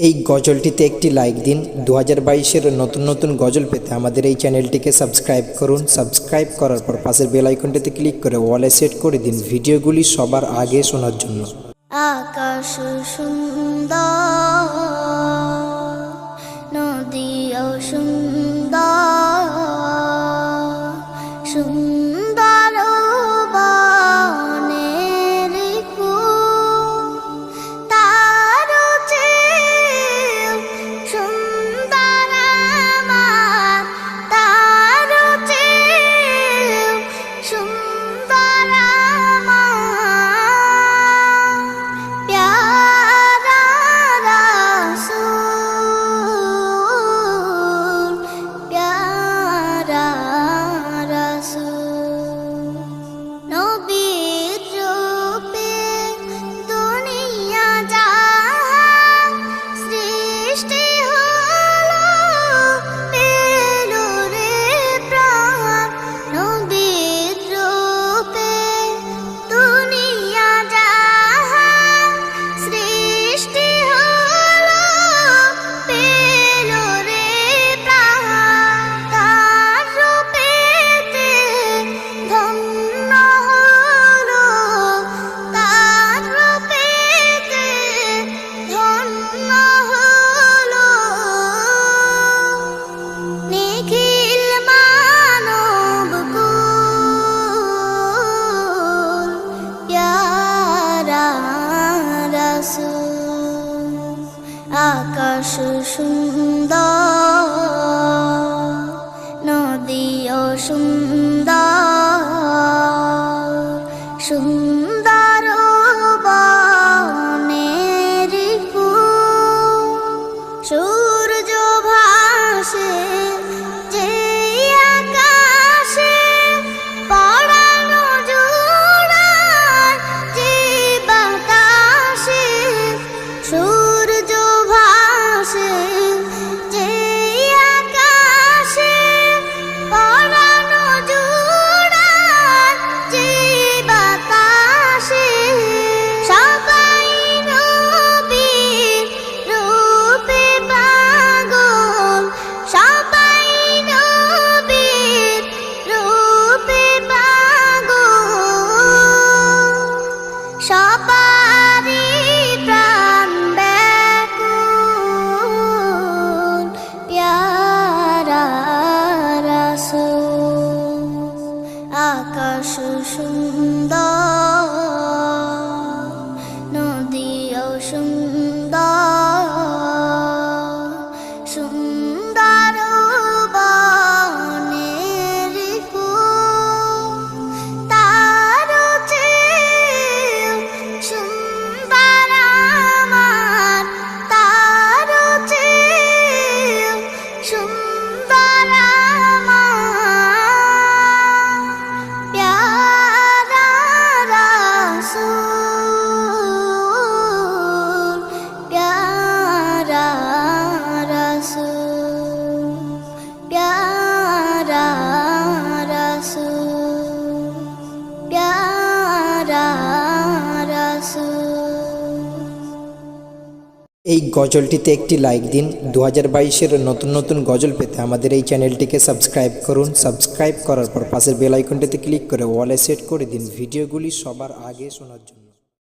এই গজলটিতে একটি লাইক দিন। 2022-এর নতুন নতুন গজল পেতে আমাদের এই চ্যানেলটিকে সাবস্ক্রাইব করুন। সাবস্ক্রাইব করার পর পাশের বেল আইকনটিতে ক্লিক করে অলে সেট করে দিন ভিডিওগুলি সবার আগে শোনার জন্য। আকাশ সুন্দর, নদীও সুন্দর, সুন্দর বনের ফুল, তার চেয়েও সুন্দর আমার, তার চেয়েও সুন্দর আমার প্যারা রাসূল, প্যারা রাসূল। নবীর রূপে দুনিয়া জাহান সৃষ্টি হলো, পেল রে প্রাণ। নবীর রূপে দুনিয়া জাহান সৃষ্টি হলো, পেল রে প্রাণ। তার রূপেতে ধন্য হলো, তার রূপেতে ধন্য হলো। নিখিল মানব কুল, প্যারা রাসূল। আকাশ সুন্দর, নদীও সুন্দর, সুন্দর বনের ফুল। সূর্য ভাসে যে আকাশে, পরানো জোড়ায় যে বাতাসে। সূর্য ভাসে যে আকাশে, পরানো জোড়ায় যে বাতাসে। সবাই নবীর রূপে পাগল, সবাই নবীর রূপে পাগল। সবারই প্রাণ ব্যাকুল, প্যারা রাসূল। আকাশ সুন্দর, নদীও সুন্দর, সুন্দর বনের ফুল, তার চেয়েও সুন্দর আমার, তার চেয়েও সুন্দর আমার প্যারা রাসূল, প্যারা রাসূল, প্যারা রাসূল, প্যারা রাসূল। এই গজলটিতে একটি লাইক দিন। 2022-এর নতুন নতুন গজল পেতে আমাদের এই চ্যানেলটিকে সাবস্ক্রাইব করুন। সাবস্ক্রাইব করার পর পাশের বেল আইকনটিতে ক্লিক করে অলে সেট করে দিন ভিডিওগুলি সবার আগে শোনার জন্য।